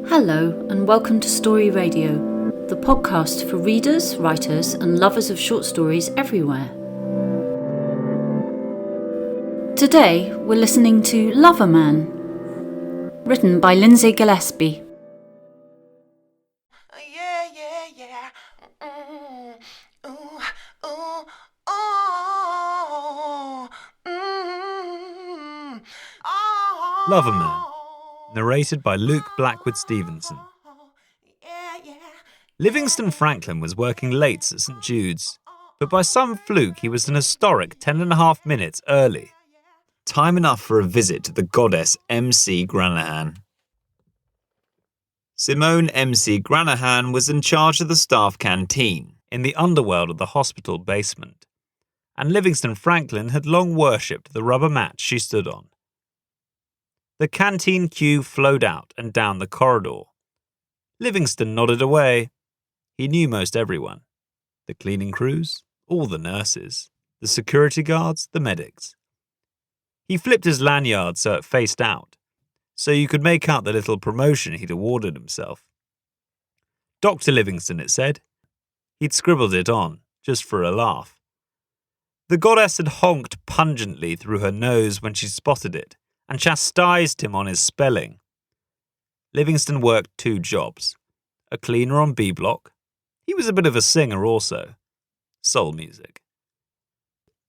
Hello and welcome to Story Radio, the podcast for readers, writers and lovers of short stories everywhere. Today we're listening to Loverman, written by Lindsay Gillespie. Loverman, narrated by Luke Blackwood-Stevenson. Livingstone Franklin was working late at St Jude's, but by some fluke he was an historic 10.5 minutes early. Time enough for a visit to the goddess MC Granahan. Simone MC Granahan was in charge of the staff canteen in the underworld of the hospital basement, and Livingstone Franklin had long worshipped the rubber mat she stood on. The canteen queue flowed out and down the corridor. Livingstone nodded away. He knew most everyone. The cleaning crews, all the nurses, the security guards, the medics. He flipped his lanyard so it faced out, so you could make out the little promotion he'd awarded himself. Dr. Livingstone, it said. He'd scribbled it on, just for a laugh. The goddess had honked pungently through her nose when she spotted it, and chastised him on his spelling. Livingstone worked 2 jobs. A cleaner on B block. He was a bit of a singer also. Soul music.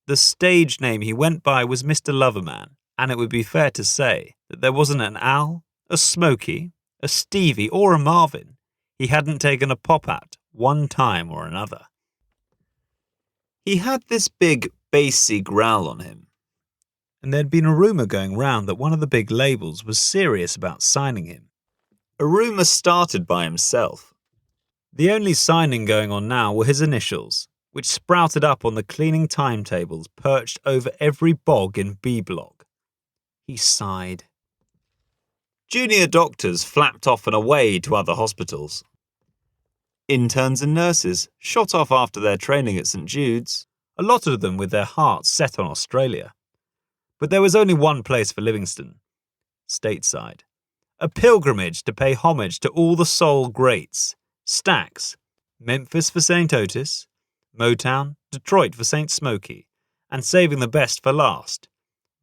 The stage name he went by was Mr. Loverman, and it would be fair to say that there wasn't an Al, a Smokey, a Stevie or a Marvin he hadn't taken a pop at one time or another. He had this big, bassy growl on him, and there'd been a rumour going round that one of the big labels was serious about signing him. A rumour started by himself. The only signing going on now were his initials, which sprouted up on the cleaning timetables perched over every bog in B block. He sighed. Junior doctors flapped off and away to other hospitals. Interns and nurses shot off after their training at St Jude's, a lot of them with their hearts set on Australia. But there was only one place for Livingstone, stateside. A pilgrimage to pay homage to all the soul greats. Stax, Memphis for St Otis, Motown, Detroit for St Smokey, and saving the best for last,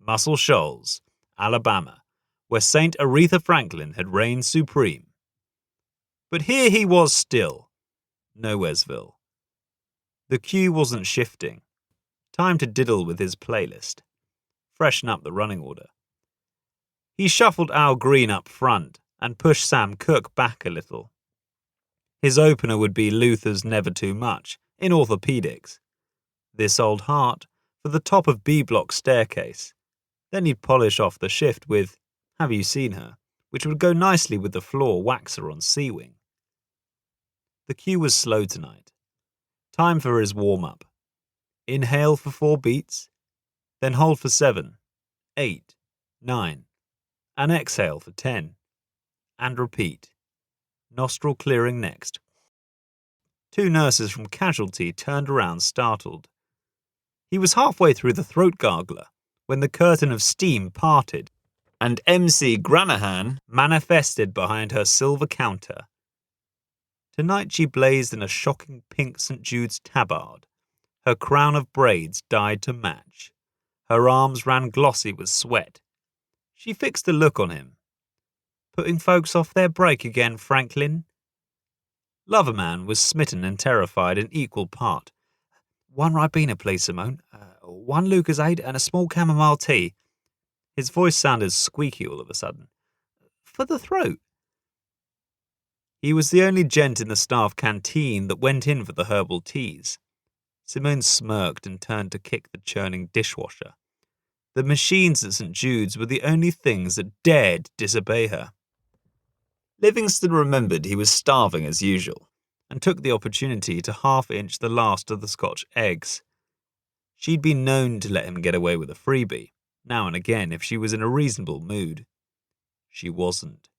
Muscle Shoals, Alabama, where St Aretha Franklin had reigned supreme. But here he was still, Nowheresville. The queue wasn't shifting. Time to diddle with his playlist. Freshen up the running order. He shuffled Al Green up front and pushed Sam Cooke back a little. His opener would be Luther's Never Too Much, in orthopedics. This Old Heart for the top of B block staircase. Then he'd polish off the shift with Have You Seen Her, which would go nicely with the floor waxer on C Wing. The cue was slow tonight. Time for his warm-up. Inhale for 4 beats. Then hold for 7, 8, 9, and exhale for 10. And repeat. Nostril clearing next. 2 nurses from Casualty turned around startled. He was halfway through the throat gargler when the curtain of steam parted and MC Granahan manifested behind her silver counter. Tonight she blazed in a shocking pink St Jude's tabard. Her crown of braids dyed to match. Her arms ran glossy with sweat. She fixed a look on him. Putting folks off their break again, Franklin? Loverman was smitten and terrified in equal part. 1 Ribena, please, Simone. 1 Lucozade and a small chamomile tea. His voice sounded squeaky all of a sudden. For the throat. He was the only gent in the staff canteen that went in for the herbal teas. Simone smirked and turned to kick the churning dishwasher. The machines at St Jude's were the only things that dared disobey her. Livingstone remembered he was starving as usual, and took the opportunity to half-inch the last of the Scotch eggs. She'd been known to let him get away with a freebie, now and again if she was in a reasonable mood. She wasn't.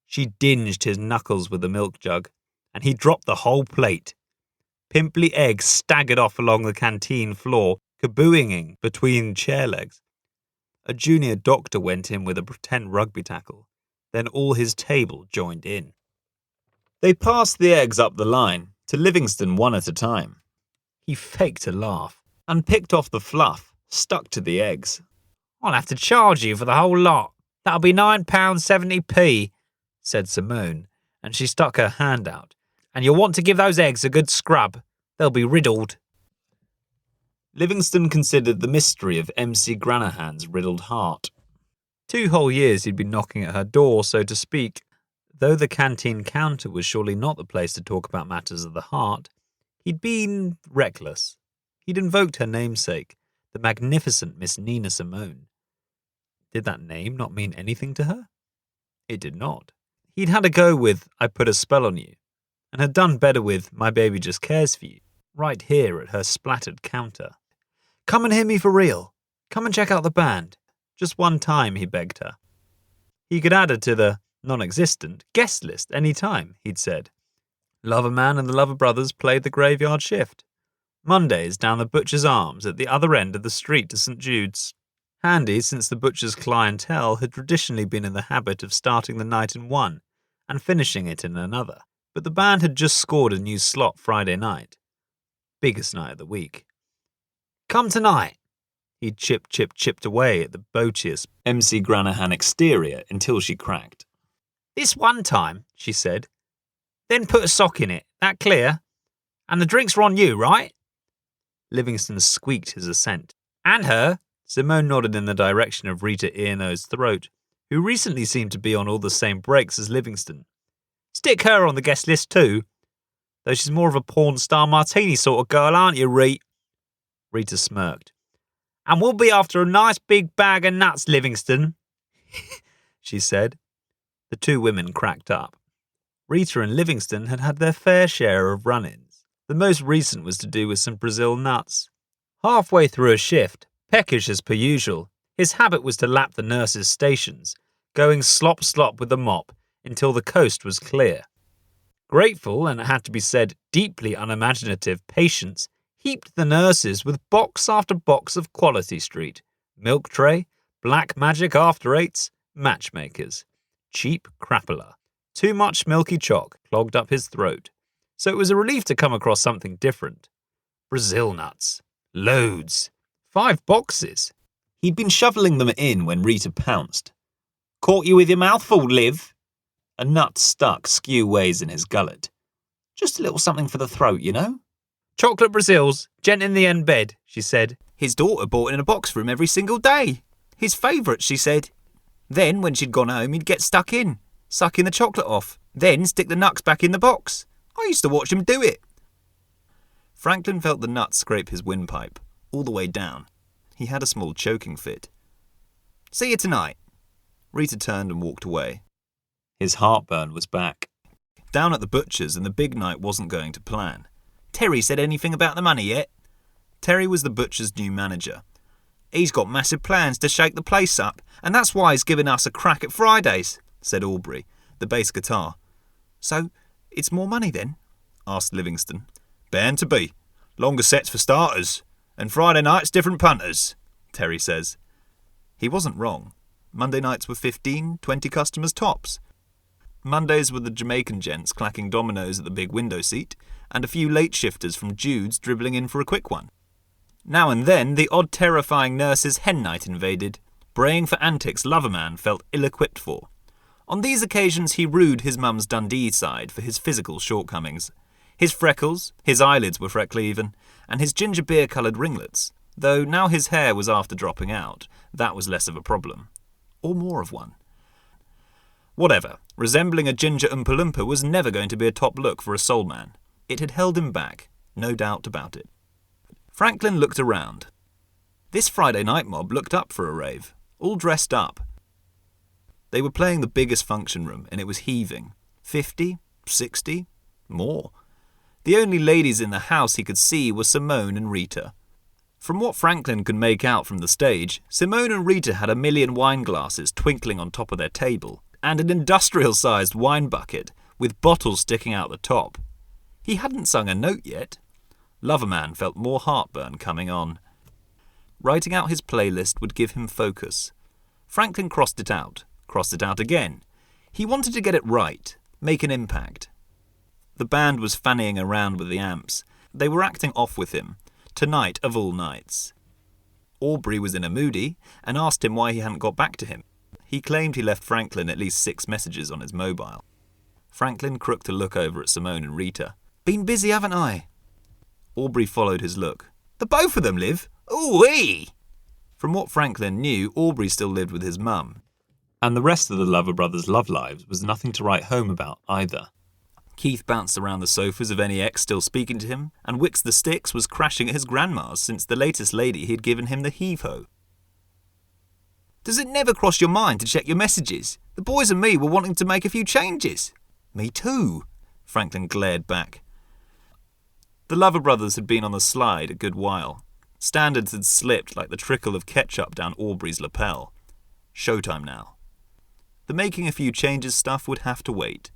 She dinged his knuckles with the milk jug, and he dropped the whole plate. Pimply eggs staggered off along the canteen floor, kabooinging between chair legs. A junior doctor went in with a pretend rugby tackle. Then all his table joined in. They passed the eggs up the line, to Livingstone one at a time. He faked a laugh and picked off the fluff stuck to the eggs. "I'll have to charge you for the whole lot. That'll be £9.70p, said Simone, and she stuck her hand out. "And you'll want to give those eggs a good scrub. They'll be riddled." Livingstone considered the mystery of MC Granahan's riddled heart. 2 whole years he'd been knocking at her door, so to speak. Though the canteen counter was surely not the place to talk about matters of the heart, he'd been reckless. He'd invoked her namesake, the magnificent Miss Nina Simone. Did that name not mean anything to her? It did not. He'd had a go with "I Put a Spell on You," and had done better with "My Baby Just Cares for You," right here at her splattered counter. "Come and hear me for real. Come and check out the band." Just one time, he begged her. He could add her to the non-existent guest list any time, he'd said. Loverman and the Lover Brothers played the graveyard shift. Mondays down the Butcher's Arms at the other end of the street to St. Jude's. Handy, since the butcher's clientele had traditionally been in the habit of starting the night in one and finishing it in another. But the band had just scored a new slot Friday night. Biggest night of the week. "Come tonight." He'd chipped away at the boateous MC Granahan exterior until she cracked. "This one time," she said. "Then put a sock in it. That clear? And the drinks are on you, right?" Livingstone squeaked his assent. "And her." Simone nodded in the direction of Rita Earno's throat, who recently seemed to be on all the same breaks as Livingstone. "Stick her on the guest list too. Though she's more of a porn star martini sort of girl, aren't you, Rita?" Rita smirked. "And we'll be after a nice big bag of nuts, Livingstone," she said. The 2 women cracked up. Rita and Livingstone had had their fair share of run-ins. The most recent was to do with some Brazil nuts. Halfway through a shift, peckish as per usual, his habit was to lap the nurses' stations, going slop with the mop until the coast was clear. Grateful, and it had to be said, deeply unimaginative patients heaped the nurses with box after box of Quality Street, milk tray, black magic after eights, matchmakers. Cheap crapola. Too much milky chalk clogged up his throat, so it was a relief to come across something different. Brazil nuts. Loads. 5 boxes. He'd been shoveling them in when Rita pounced. "Caught you with your mouth full, Liv." A nut stuck skew ways in his gullet. "Just a little something for the throat, you know." "Chocolate Brazils, gent in the end bed," she said. "His daughter bought it in a box for him every single day. His favourite, she said. Then, when she'd gone home, he'd get stuck in, sucking the chocolate off, then stick the nuts back in the box. I used to watch him do it." Franklin felt the nuts scrape his windpipe, all the way down. He had a small choking fit. "See you tonight." Rita turned and walked away. His heartburn was back. Down at the butcher's, and the big night wasn't going to plan. "Terry said anything about the money yet?" Terry was the butcher's new manager. "He's got massive plans to shake the place up, and that's why he's giving us a crack at Fridays," said Aubrey, the bass guitar. "So, it's more money then?" asked Livingstone. "Bound to be. Longer sets for starters, and Friday nights different punters," Terry says. He wasn't wrong. Monday nights were 15, 20 customers tops. Mondays were the Jamaican gents clacking dominoes at the big window seat, and a few late shifters from Jude's dribbling in for a quick one. Now and then the odd terrifying nurse's hen night invaded, braying for antics Loverman felt ill-equipped for. On these occasions he rued his mum's Dundee side for his physical shortcomings. His freckles, his eyelids were freckly even, and his ginger beer-coloured ringlets, though now his hair was after dropping out, that was less of a problem. Or more of one. Whatever, resembling a ginger Oompa Loompa was never going to be a top look for a soul man. It had held him back, no doubt about it. Franklin looked around. This Friday night mob looked up for a rave, all dressed up. They were playing the biggest function room, and it was heaving. 50, 60, more. The only ladies in the house he could see were Simone and Rita. From what Franklin could make out from the stage, Simone and Rita had 1,000,000 wine glasses twinkling on top of their table, and an industrial-sized wine bucket with bottles sticking out the top. He hadn't sung a note yet. Loverman felt more heartburn coming on. Writing out his playlist would give him focus. Franklin crossed it out again. He wanted to get it right, make an impact. The band was fannying around with the amps. They were acting off with him, tonight of all nights. Aubrey was in a moody and asked him why he hadn't got back to him. He claimed he left Franklin at least 6 messages on his mobile. Franklin crooked a look over at Simone and Rita. "Been busy, haven't I?" Aubrey followed his look. "The both of them live? Ooh-wee!" From what Franklin knew, Aubrey still lived with his mum. And the rest of the Lover brothers' love lives was nothing to write home about either. Keith bounced around the sofas of any ex still speaking to him, and Wicks the Sticks was crashing at his grandma's since the latest lady had given him the heave-ho. "Does it never cross your mind to check your messages? The boys and me were wanting to make a few changes." "Me too," Franklin glared back. The Lover brothers had been on the slide a good while. Standards had slipped like the trickle of ketchup down Aubrey's lapel. Showtime now. The making a few changes stuff would have to wait.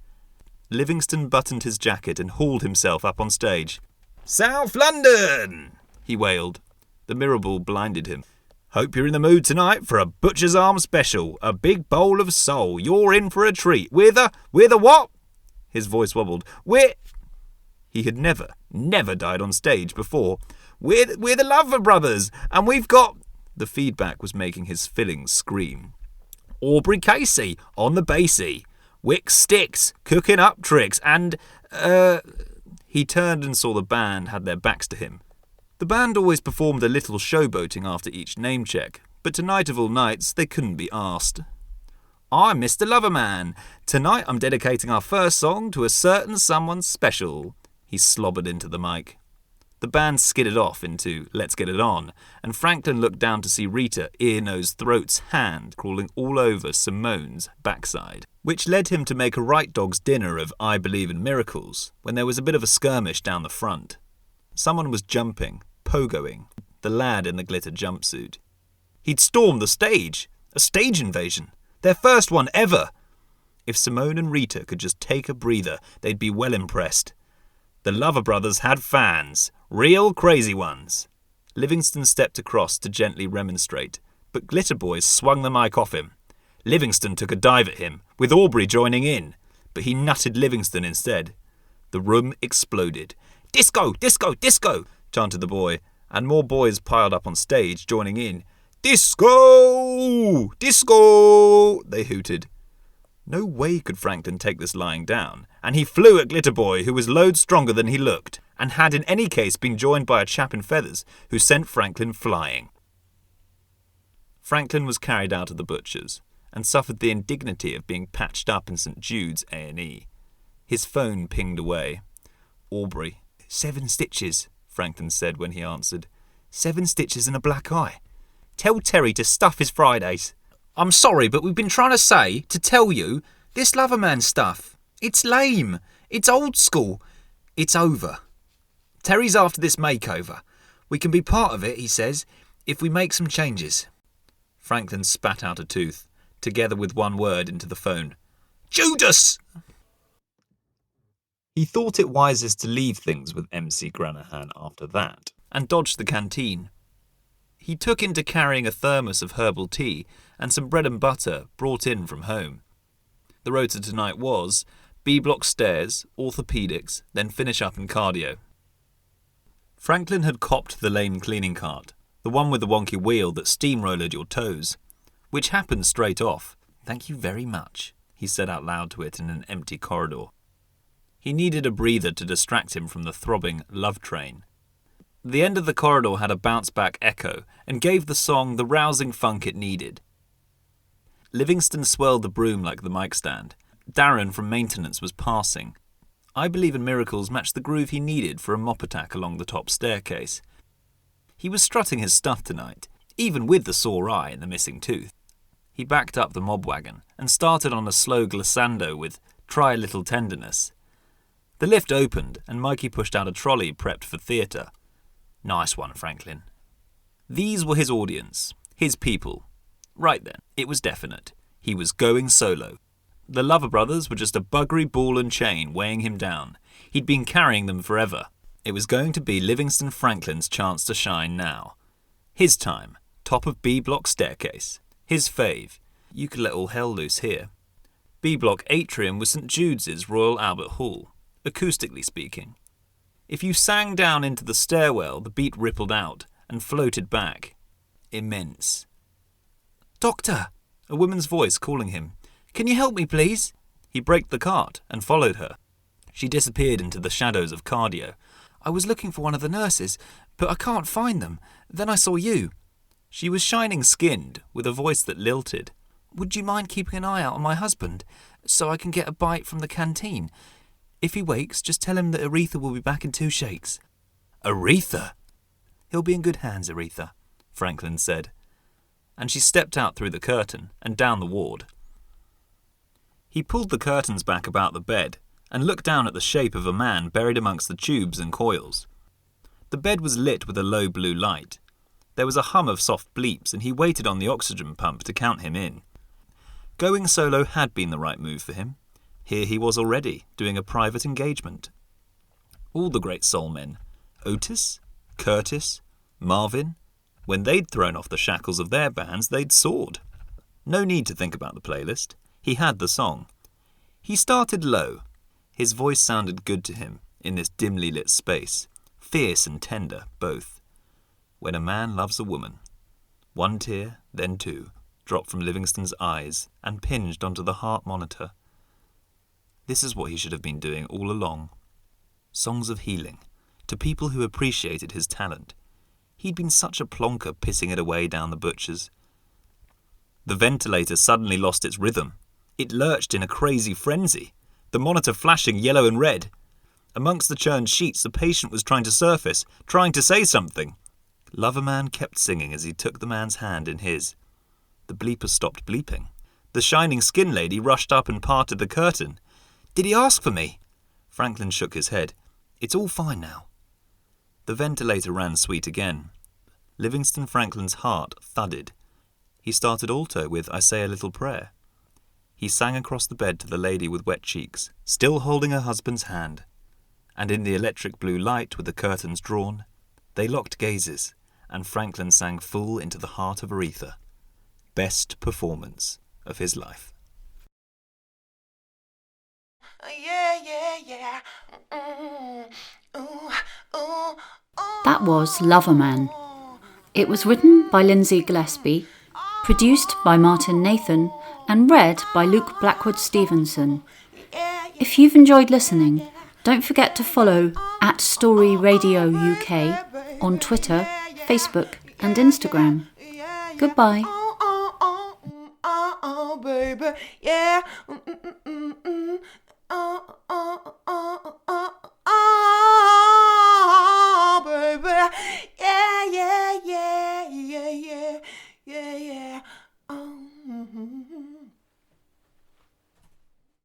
Livingstone buttoned his jacket and hauled himself up on stage. "South London!" he wailed. The mirror ball blinded him. "Hope you're in the mood tonight for a Butcher's Arm special, a big bowl of soul. You're in for a treat. We're the what?" His voice wobbled. He had never died on stage before. We're the Lover brothers, and we've got..." The feedback was making his fillings scream. "Aubrey Casey on the bassy. Wicks Sticks cooking up tricks, and, He turned and saw the band had their backs to him. The band always performed a little showboating after each name check, but tonight of all nights they couldn't be asked. "I'm Mr. Loverman. Tonight I'm dedicating our first song to a certain someone special," he slobbered into the mic. The band skidded off into Let's Get It On, and Franklin looked down to see Rita, ear, nose, throat's hand crawling all over Simone's backside, which led him to make a right dog's dinner of I Believe in Miracles, when there was a bit of a skirmish down the front. Someone was jumping, pogoing, the lad in the glitter jumpsuit. He'd stormed the stage, a stage invasion, their first one ever. If Simone and Rita could just take a breather, they'd be well impressed. The Lover brothers had fans, real crazy ones. Livingstone stepped across to gently remonstrate, but Glitter Boys swung the mic off him. Livingstone took a dive at him, with Aubrey joining in, but he nutted Livingstone instead. The room exploded. "Disco! Disco! Disco!" chanted the boy, and more boys piled up on stage, joining in. "Disco! Disco!" they hooted. No way could Franklin take this lying down, and he flew at Glitter Boy, who was loads stronger than he looked, and had in any case been joined by a chap in feathers who sent Franklin flying. Franklin was carried out of the butcher's, and suffered the indignity of being patched up in St. Jude's A&E. His phone pinged away. Aubrey. 7 stitches, Franklin said when he answered. 7 stitches and a black eye. "Tell Terry to stuff his Fridays." "I'm sorry, but we've been trying to tell you, this Loverman stuff, it's lame, it's old school, it's over. Terry's after this makeover. We can be part of it, he says, if we make some changes." Franklin spat out a tooth, together with one word into the phone. "Judas!" He thought it wisest to leave things with MC Granahan after that, and dodged the canteen. He took into carrying a thermos of herbal tea and some bread and butter brought in from home. The rota tonight was B-block stairs, orthopaedics, then finish up in cardio. Franklin had copped the lame cleaning cart, the one with the wonky wheel that steamrollered your toes, which happened straight off. "Thank you very much," he said out loud to it in an empty corridor. He needed a breather to distract him from the throbbing love train. The end of the corridor had a bounce-back echo and gave the song the rousing funk it needed. Livingstone swirled the broom like the mic stand. Darren from maintenance was passing. I Believe in Miracles matched the groove he needed for a mop attack along the top staircase. He was strutting his stuff tonight, even with the sore eye and the missing tooth. He backed up the mob wagon and started on a slow glissando with Try a Little Tenderness. The lift opened and Mikey pushed out a trolley prepped for theatre. "Nice one, Franklin." These were his audience, his people. Right then, it was definite. He was going solo. The Lover brothers were just a buggery ball and chain weighing him down. He'd been carrying them forever. It was going to be Livingstone Franklin's chance to shine now. His time, top of B-block staircase. His fave. You could let all hell loose here. B-block atrium was St Jude's Royal Albert Hall, acoustically speaking. If you sang down into the stairwell, the beat rippled out and floated back. Immense. "Doctor!" a woman's voice calling him. "Can you help me, please?" He braked the cart and followed her. She disappeared into the shadows of cardio. "I was looking for one of the nurses, but I can't find them. Then I saw you." She was shining-skinned, with a voice that lilted. "Would you mind keeping an eye out on my husband, so I can get a bite from the canteen? If he wakes, just tell him that Aretha will be back in 2 shakes." "Aretha?" "He'll be in good hands, Aretha," Franklin said. And she stepped out through the curtain and down the ward. He pulled the curtains back about the bed and looked down at the shape of a man buried amongst the tubes and coils. The bed was lit with a low blue light. There was a hum of soft bleeps, and he waited on the oxygen pump to count him in. Going solo had been the right move for him. Here he was already, doing a private engagement. All the great soul men, Otis, Curtis, Marvin, when they'd thrown off the shackles of their bands, they'd soared. No need to think about the playlist. He had the song. He started low. His voice sounded good to him in this dimly lit space, fierce and tender, both. When a man loves a woman. 1 tear, then 2, dropped from Livingstone's eyes and pinged onto the heart monitor. This is what he should have been doing all along. Songs of healing, to people who appreciated his talent. He'd been such a plonker pissing it away down the butcher's. The ventilator suddenly lost its rhythm. It lurched in a crazy frenzy, the monitor flashing yellow and red. Amongst the churned sheets, the patient was trying to surface, trying to say something. Loverman kept singing as he took the man's hand in his. The bleeper stopped bleeping. The shining skin lady rushed up and parted the curtain. "Did he ask for me?" Franklin shook his head. "It's all fine now." The ventilator ran sweet again. Livingstone Franklin's heart thudded. He started alto with "I Say a Little Prayer." He sang across the bed to the lady with wet cheeks, still holding her husband's hand. And in the electric blue light with the curtains drawn, they locked gazes, and Franklin sang full into the heart of Aretha. Best performance of his life. That was Loverman. It was written by Lindsay Gillespie, produced by Martin Nathan, and read by Luke Blackwood Stevenson. If you've enjoyed listening, don't forget to follow @Story Radio UK on Twitter, Facebook and Instagram. Goodbye. Baby, yeah.